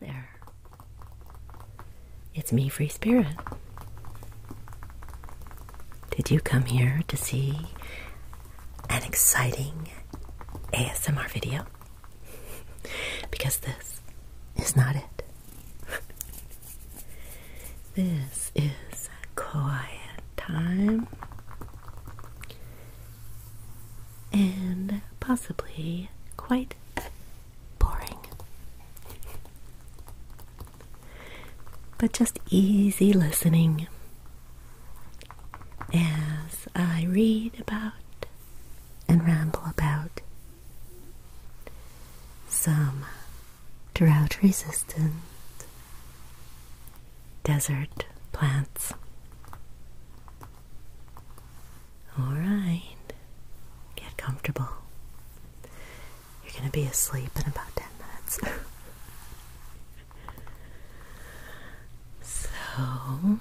there. It's me, Free Spirit. Did you come here to see an exciting ASMR video? Because this is not it. This is quiet time and possibly quite boring. But just easy listening as I read about and ramble about some drought-resistant desert plants. Alright, get comfortable. You're going to be asleep in about 10 minutes. So,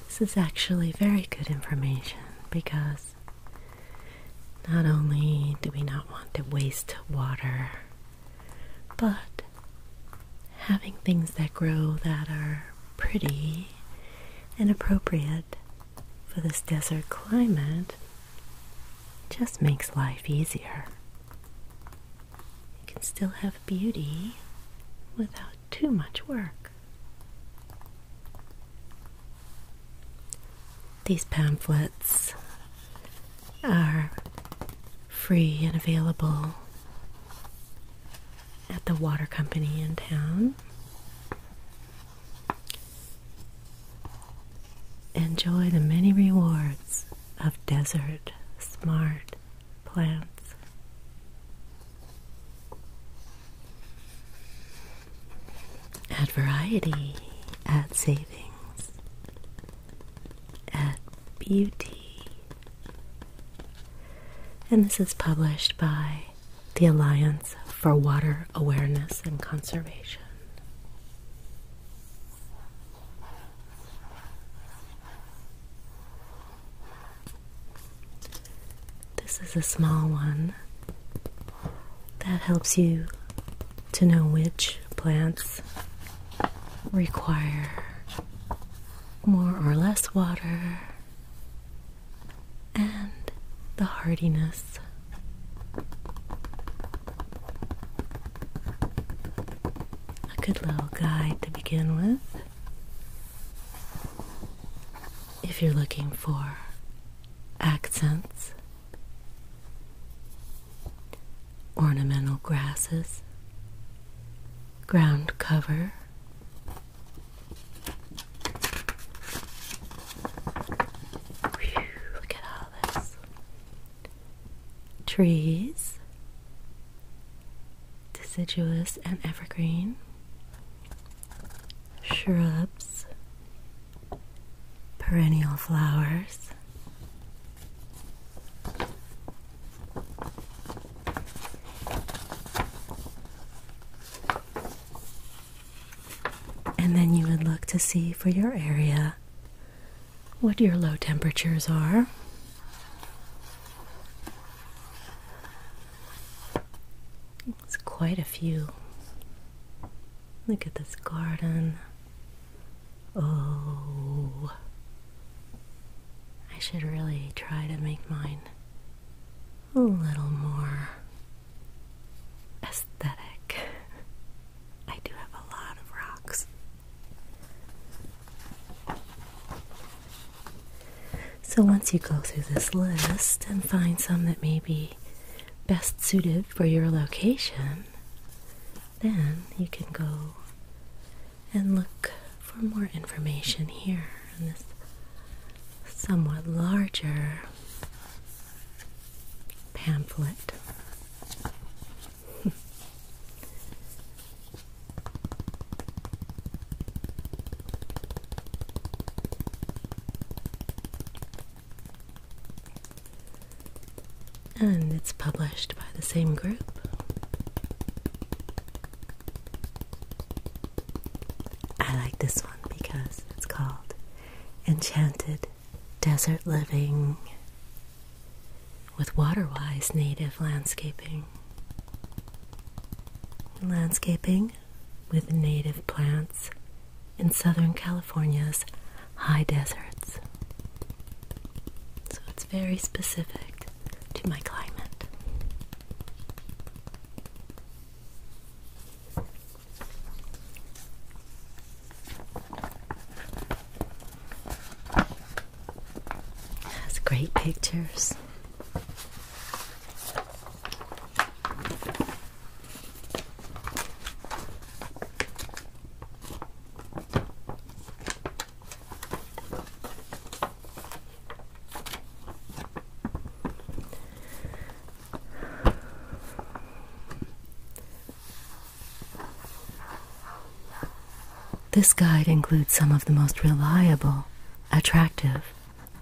this is actually very good information because not only do we not want to waste water, but having things that grow that are pretty and appropriate for this desert climate just makes life easier. You can still have beauty without too much work. These pamphlets are free and available at the water company in town. Enjoy the many rewards of desert smart plants. Add variety, add savings, add beauty. And this is published by the Alliance for Water Awareness and Conservation. This is a small one that helps you to know which plants require more or less water and the hardiness. A good little guide to begin with if you're looking for accents, ornamental grasses, ground cover, look at all this, trees, deciduous and evergreen, shrubs, perennial flowers, and then you would look to see for your area what your low temperatures are. It's quite a few. Look at this garden. Oh, I should really try to make mine a little more aesthetic. I do have a lot of rocks. So once you go through this list and find some that may be best suited for your location, then you can go and look for more information here in this somewhat larger pamphlet. And it's published by the same group. I like this one because it's called Enchanted Desert Living with Water-Wise Native Landscaping. landscaping with native plants in Southern California's high deserts. So it's very specific to my climate. It has great pictures. This guide includes some of the most reliable, attractive,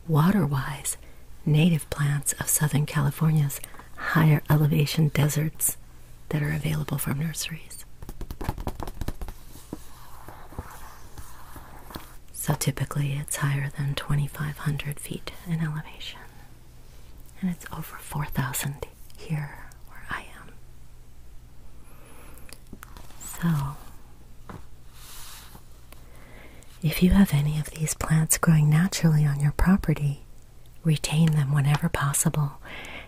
water-wise, native plants of Southern California's higher elevation deserts that are available from nurseries. So typically it's higher than 2,500 feet in elevation, and it's over 4,000 here where I am. So, if you have any of these plants growing naturally on your property, retain them whenever possible,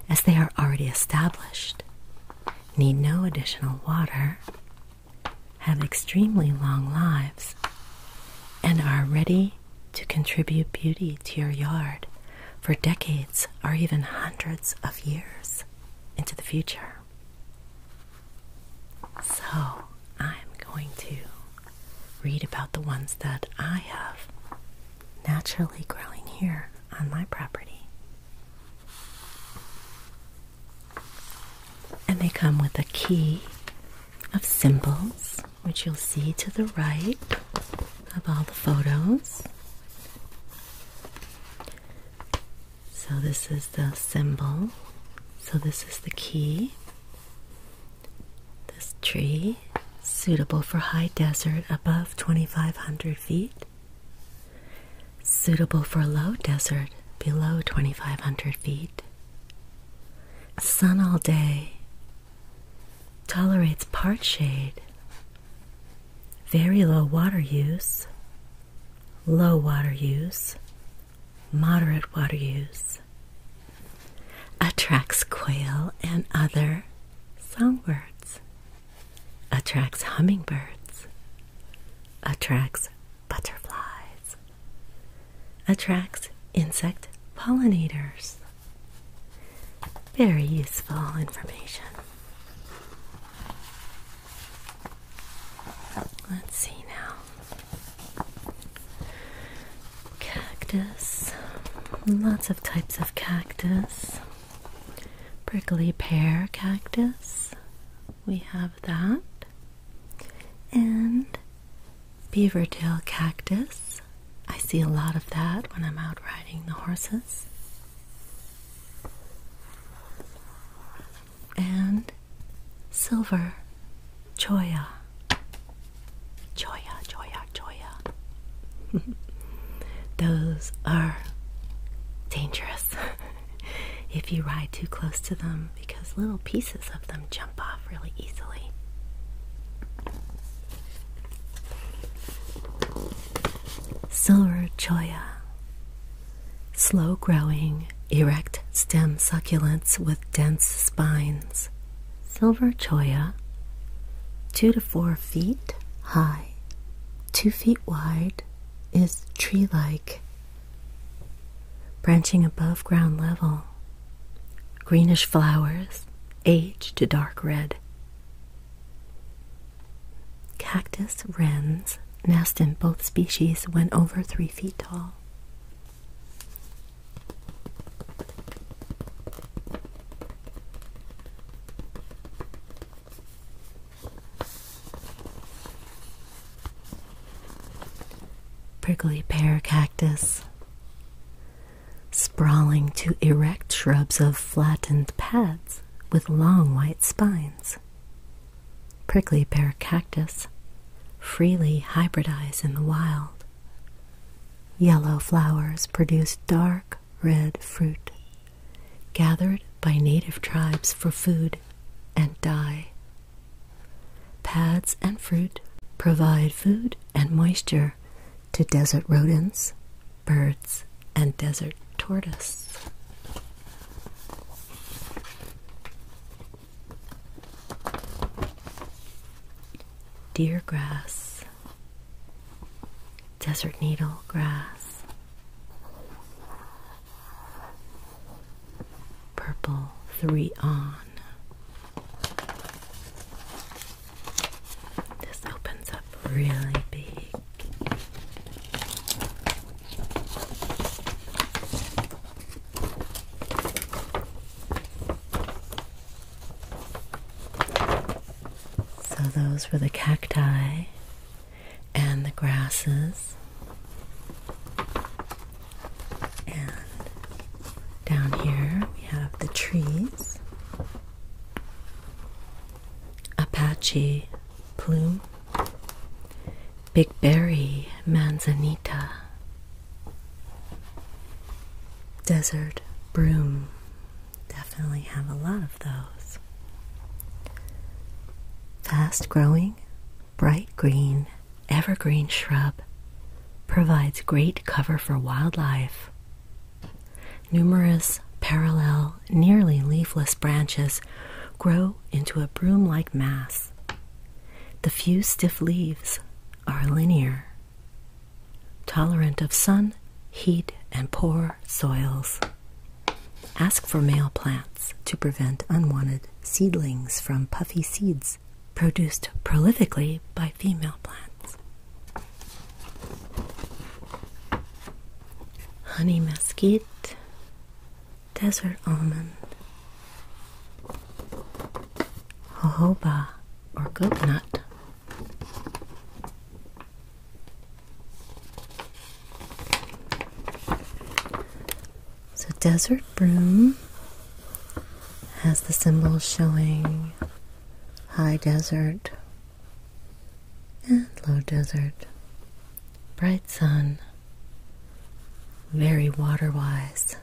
as they are already established, need no additional water, have extremely long lives, and are ready to contribute beauty to your yard for decades or even hundreds of years into the future. So, I'm going to read about the ones that I have naturally growing here on my property. And they come with a key of symbols, which you'll see to the right of all the photos. So this is the symbol. So this is the key. This tree, suitable for high desert above 2,500 feet. Suitable for low desert below 2,500 feet. Sun all day. Tolerates part shade. Very low water use. Low water use. Moderate water use. Attracts quail and other songbirds. Attracts hummingbirds. Attracts butterflies. Attracts insect pollinators. Very useful information. Let's see now. Cactus. Lots of types of cactus. Prickly pear cactus. We have that. And beaver-tail cactus. I see a lot of that when I'm out riding the horses. And silver cholla. Cholla, cholla, cholla. Those are dangerous if you ride too close to them, because little pieces of them jump off really easily. Silver cholla. Slow-growing, erect stem succulents with dense spines. Silver cholla, 2 to 4 feet high, 2 feet wide, is tree-like, branching above ground level. Greenish flowers, age to dark red. Cactus wrens nest in both species when over 3 feet tall. Prickly pear cactus, sprawling to erect shrubs of flattened pads with long white spines. Prickly pear cactus freely hybridize in the wild. Yellow flowers produce dark red fruit, gathered by native tribes for food and dye. pads and fruit provide food and moisture to desert rodents, birds, and desert tortoise. Deer grass, desert needle grass, purple 3-on. This opens up really big. So those were the cacti and the grasses. And down here we have the trees. Apache plume. Big berry manzanita. Desert broom. Definitely have a lot of those. Fast-growing, bright green, evergreen shrub provides great cover for wildlife. Numerous parallel, nearly leafless branches grow into a broom-like mass. The few stiff leaves are linear, tolerant of sun, heat, and poor soils. Ask for male plants to prevent unwanted seedlings from puffy seeds produced prolifically by female plants. Honey mesquite, desert almond, jojoba or goat nut, so desert broom has the symbols showing high desert and low desert, bright sun, very water-wise,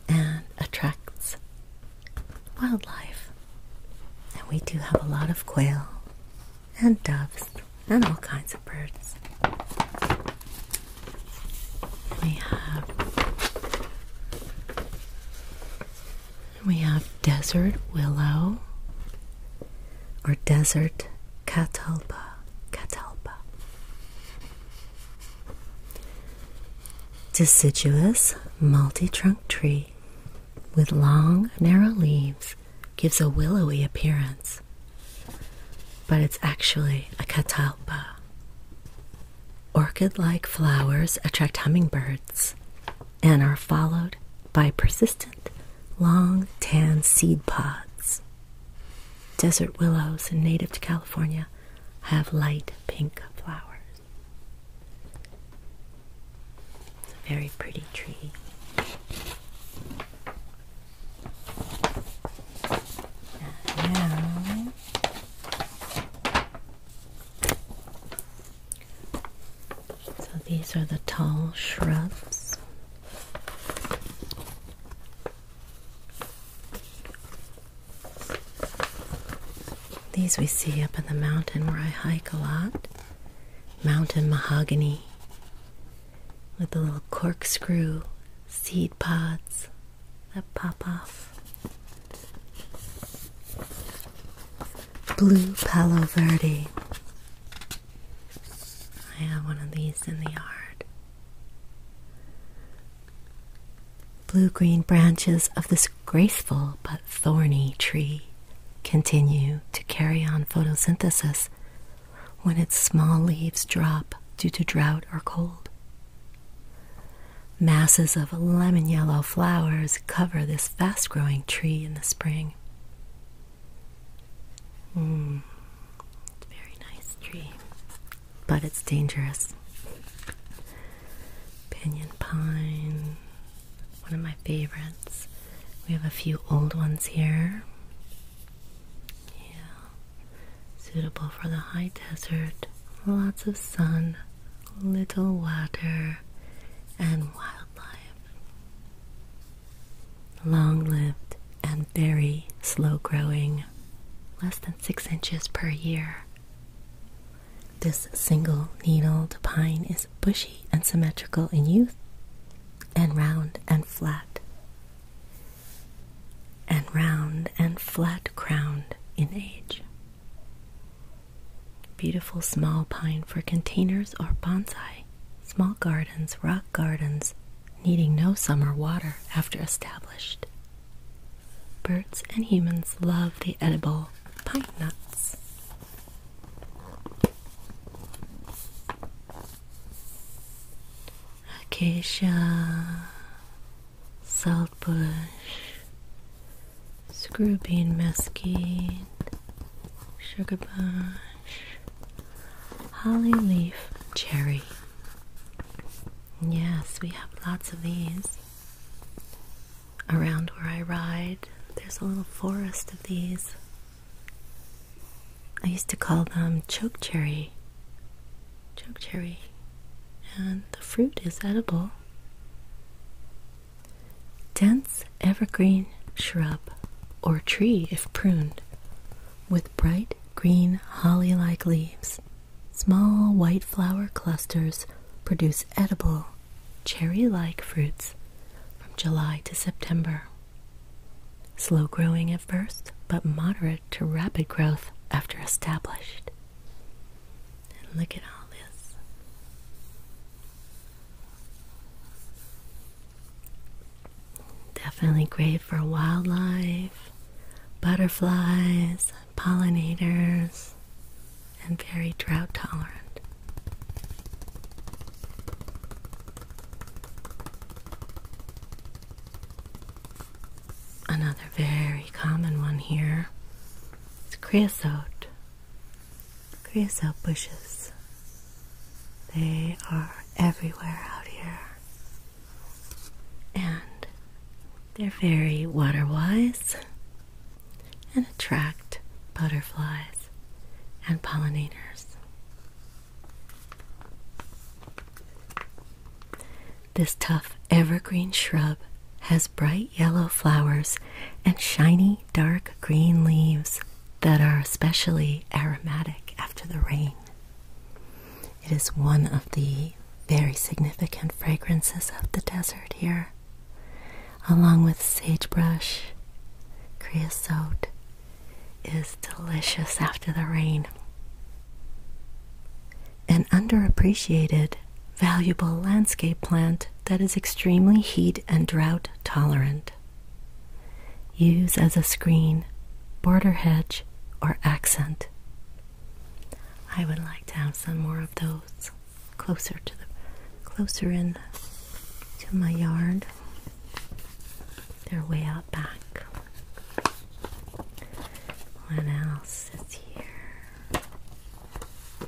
and attracts wildlife. And we do have a lot of quail and doves and all kinds of birds. We have desert willow or desert catalpa. Deciduous multi-trunk tree with long, narrow leaves gives a willowy appearance, but it's actually a catalpa. Orchid-like flowers attract hummingbirds and are followed by persistent, long, tan seed pods. Desert willows, native to California, have light pink flowers. It's a very pretty tree. And now, so these are the tall shrubs. These we see up in the mountain where I hike a lot. Mountain mahogany with the little corkscrew seed pods that pop off. Blue palo verde. I have one of these in the yard. Blue-green branches of this graceful but thorny tree continue to carry on photosynthesis when its small leaves drop due to drought or cold. Masses of lemon yellow flowers cover this fast-growing tree in the spring. It's a very nice tree, but it's dangerous. Pinyon pine, one of my favorites. We have a few old ones here. Suitable for the high desert, lots of sun, little water, and wildlife. Long-lived and very slow-growing, less than 6 inches per year This single-needled pine is bushy and symmetrical in youth, and round and flat crowned in age. Beautiful small pine for containers or bonsai, small gardens, rock gardens, needing no summer water after established. Birds and humans love the edible pine nuts. Acacia, saltbush, screwbean mesquite, sugarbush, holly leaf cherry. Yes, we have lots of these. Around where I ride, there's a little forest of these. I used to call them chokecherry. Chokecherry. And the fruit is edible. Dense evergreen shrub or tree if pruned, with bright green holly-like leaves. Small white flower clusters produce edible cherry-like fruits from July to September. Slow growing at first, but moderate to rapid growth after established. And look at all this. Definitely great for wildlife, butterflies, pollinators, and very drought tolerant. Another very common one here is creosote. Creosote bushes. They are everywhere out here. And they're very water-wise and attract butterflies and pollinators. This tough evergreen shrub has bright yellow flowers and shiny dark green leaves that are especially aromatic after the rain. It is one of the very significant fragrances of the desert here, along with sagebrush. Creosote is delicious after the rain. An underappreciated, valuable landscape plant that is extremely heat and drought tolerant. Use as a screen, border hedge, or accent. I would like to have some more of those closer in to my yard. They're way out back. What else is here?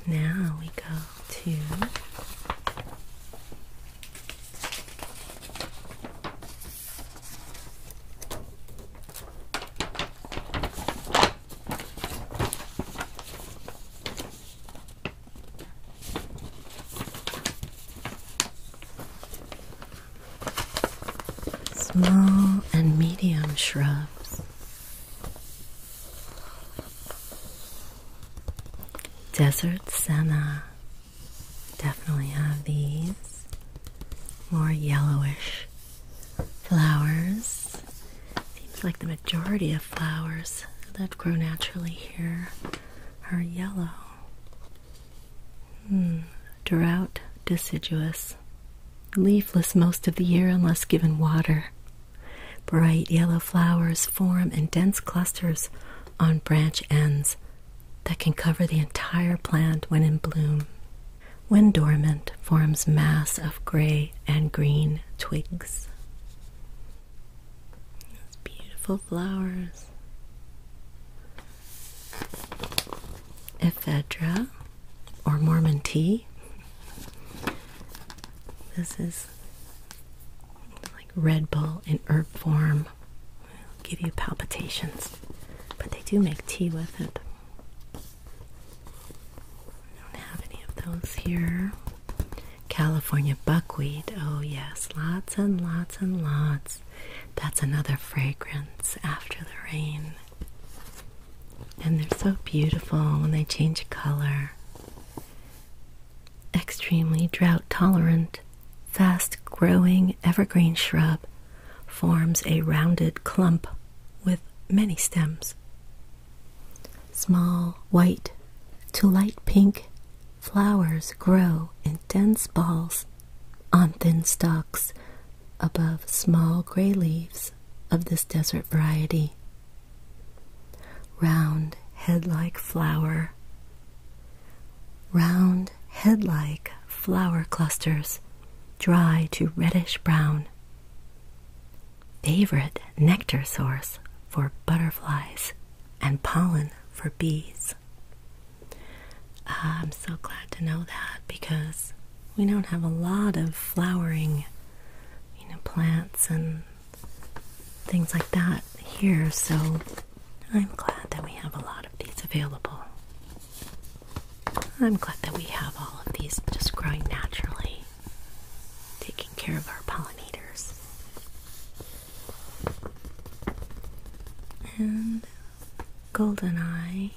Now we go to small and medium shrubs. Desert senna. Definitely have these. More yellowish flowers. Seems like the majority of flowers that grow naturally here are yellow. Drought deciduous. Leafless most of the year unless given water. Bright yellow flowers form in dense clusters on branch ends that can cover the entire plant when in bloom. When dormant, forms mass of gray and green twigs. Those beautiful flowers. Ephedra, or Mormon tea. This is like Red Bull in herb form. It'll give you palpitations, but they do make tea with it. I don't have any of those here. California buckwheat. Oh yes, lots and lots and lots. That's another fragrance after the rain. And they're so beautiful when they change color. extremely drought-tolerant, fast-growing evergreen shrub forms a rounded clump with many stems. Small white to light pink flowers grow in dense balls on thin stalks above small gray leaves of this desert variety. Round head-like flower clusters, dry to reddish brown. Favorite nectar source for butterflies and pollen for bees. I'm so glad to know that, because we don't have a lot of flowering, plants and things like that here, so I'm glad that we have a lot of these available. I'm glad that we have all of these just growing naturally, taking care of our pollinators. And goldeneye,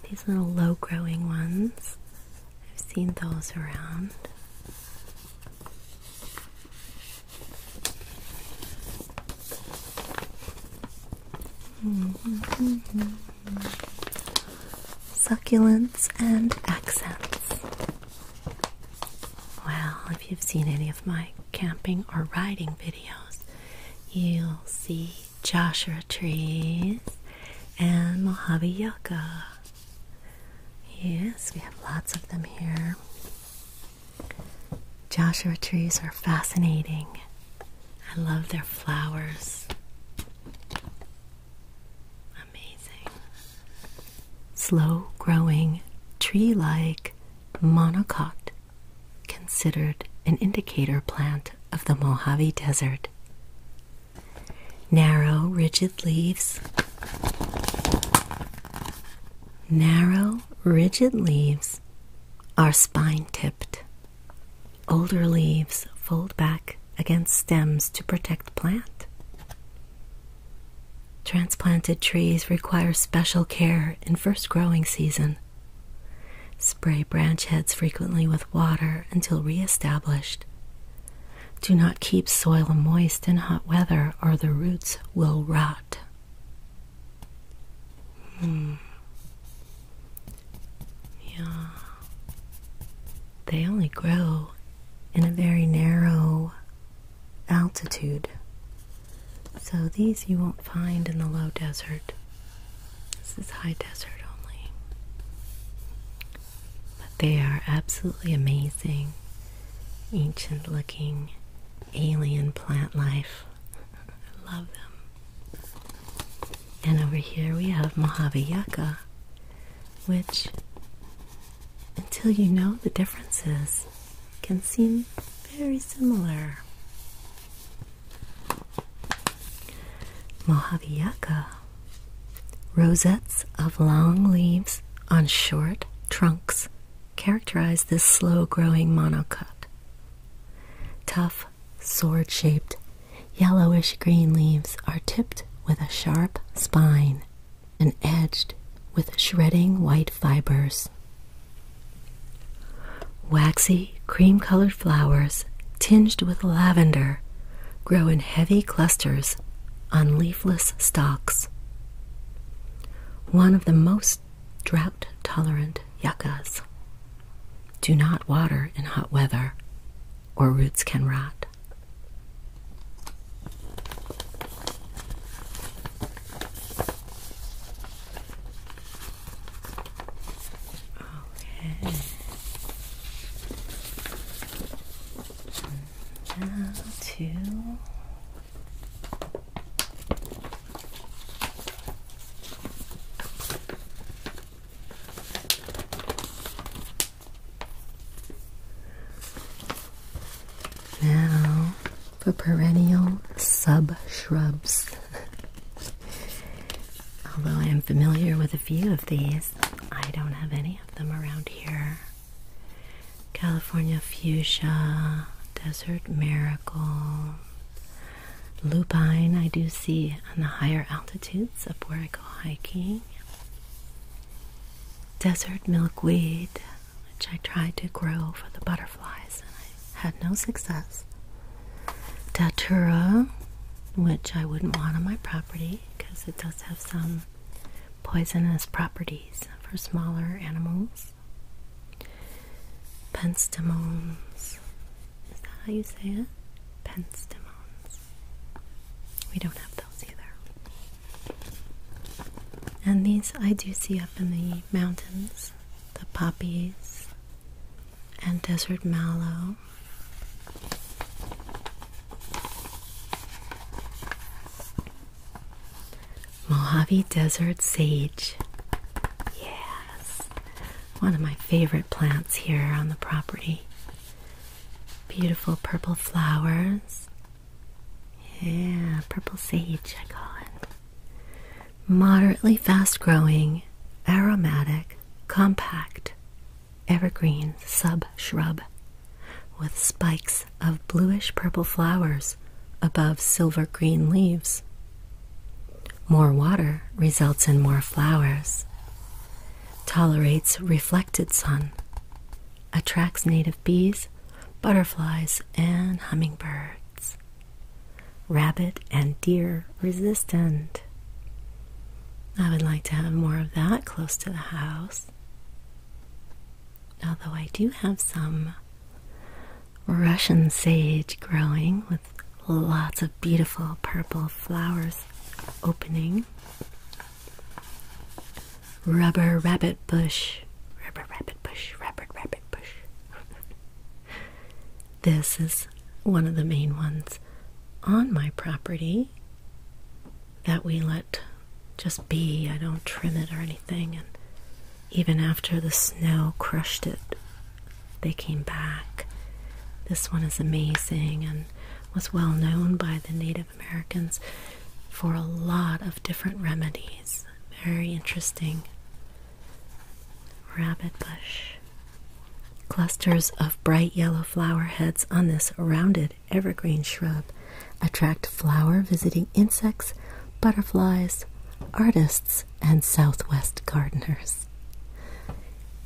these little low-growing ones, I've seen those around. Succulents and accents. Well, if you've seen any of my camping or riding videos, you'll see Joshua trees and Mojave yucca. Yes, we have lots of them here. Joshua trees are fascinating. I love their flowers. Slow-growing, tree-like monocot, considered an indicator plant of the Mojave Desert. Narrow, rigid leaves are spine-tipped. Older leaves fold back against stems to protect plant. Transplanted trees require special care in first growing season. Spray branch heads frequently with water until re-established. Do not keep soil moist in hot weather or the roots will rot. Yeah. They only grow in a very narrow altitude. So these you won't find in the low desert. This is high desert only. But they are absolutely amazing, ancient looking alien plant life. I love them. And over here we have Mojave yucca, which, until you know the differences, can seem very similar. Mojave yucca. Rosettes of long leaves on short trunks characterize this slow-growing monocot. Tough, sword-shaped, yellowish-green leaves are tipped with a sharp spine and edged with shredding white fibers. Waxy, cream-colored flowers, tinged with lavender, grow in heavy clusters on leafless stalks. One of the most drought-tolerant yuccas. Do not water in hot weather, or roots can rot. Okay. Now to for perennial sub-shrubs. Although I am familiar with a few of these, I don't have any of them around here. California fuchsia, desert marigold, lupine I do see on the higher altitudes up where I go hiking. Desert milkweed, which I tried to grow for the butterflies, and I had no success. Datura, which I wouldn't want on my property because it does have some poisonous properties for smaller animals. Penstemons. Is that how you say it? Penstemons. We don't have those either. And these I do see up in the mountains. The poppies and desert mallow. Mojave Desert Sage. Yes, one of my favorite plants here on the property. Beautiful purple flowers. Yeah, purple sage, I call it. Moderately fast-growing, aromatic, compact, evergreen sub-shrub with spikes of bluish-purple flowers above silver-green leaves. More water results in more flowers. Tolerates reflected sun. Attracts native bees, butterflies, and hummingbirds. Rabbit and deer resistant. I would like to have more of that close to the house. Although I do have some Russian sage growing with lots of beautiful purple flowers opening. Rubber rabbit bush. Rubber rabbit bush. Rubber rabbit bush. This is one of the main ones on my property that we let just be. I don't trim it or anything, and even after the snow crushed it, they came back. This one is amazing and was well known by the Native Americans for a lot of different remedies. Very interesting. Rabbit bush. Clusters of bright yellow flower heads on this rounded evergreen shrub attract flower-visiting insects, butterflies, artists, and southwest gardeners.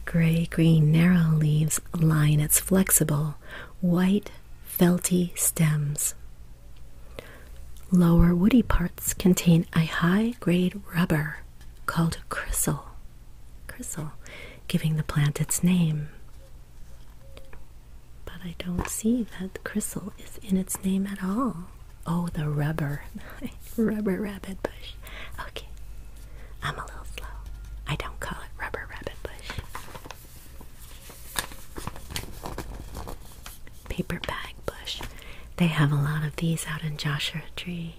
Gray-green narrow leaves line its flexible, white, felty stems. Lower woody parts contain a high-grade rubber called crystal, giving the plant its name. But I don't see that the crystal is in its name at all. Oh, the rubber. Rubber rabbit bush. Okay, I'm a little slow. I don't call it rubber rabbit bush. Paper bag bush. They have a lot of these out in Joshua Tree.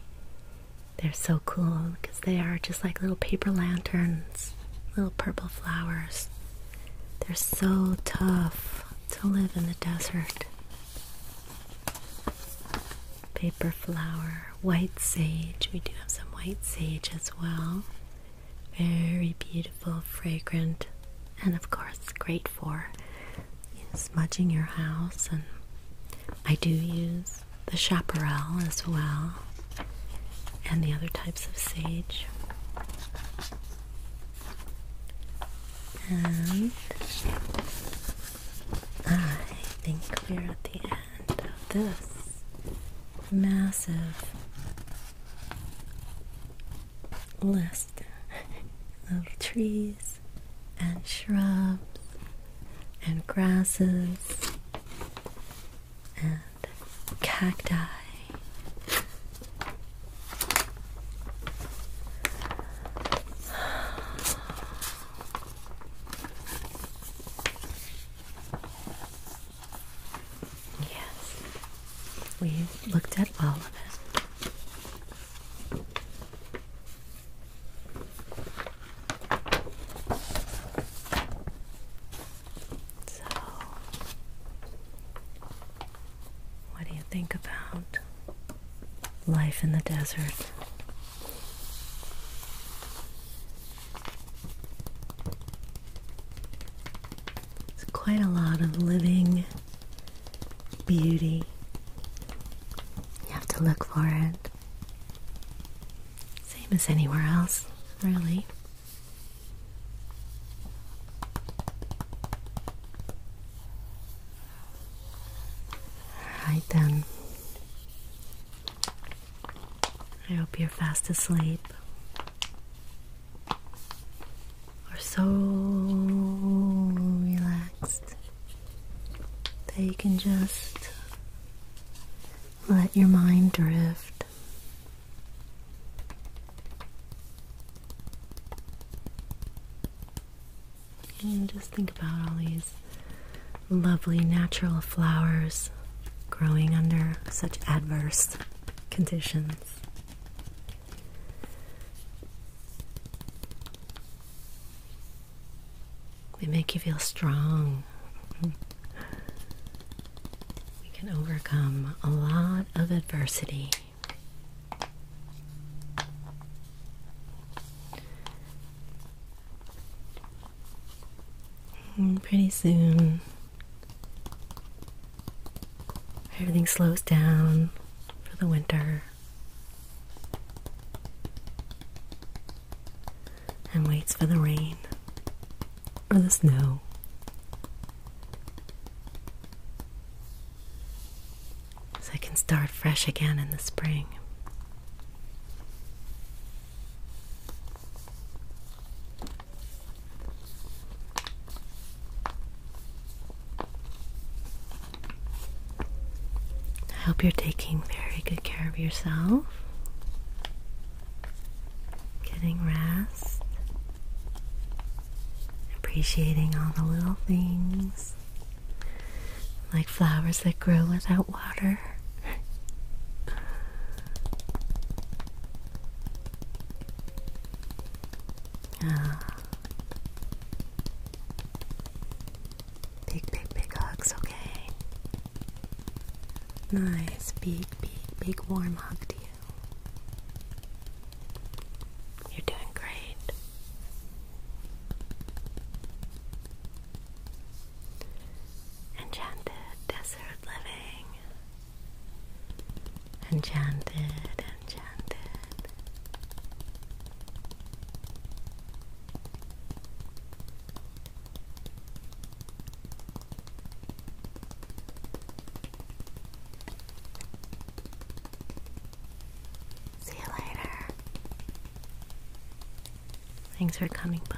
They're so cool because they are just like little paper lanterns, little purple flowers. They're so tough to live in the desert. Paper flower, white sage. We do have some white sage as well. Very beautiful, fragrant, and of course great for smudging your house. And I do use the chaparral as well, and the other types of sage. And I think we're at the end of this massive list of trees and shrubs and grasses and cacti. Yes, we've looked at all of it. Think about life in the desert. It's quite a lot of living beauty. You have to look for it. Same as anywhere else, really. Alright then. I hope you're fast asleep. Or so relaxed that you can just let your mind drift. And just think about all these lovely natural flowers growing under such adverse conditions. They make you feel strong. We can overcome a lot of adversity. And pretty soon, everything slows down for the winter and waits for the rain or the snow. So I can start fresh again in the spring. I hope you're taking very good care of yourself, getting rest, appreciating all the little things, like flowers that grow without water. Big hugs, okay? Nice, big warm hug to you. You're doing great. Enchanted desert living. Enchanted. See you later. Thanks for coming by.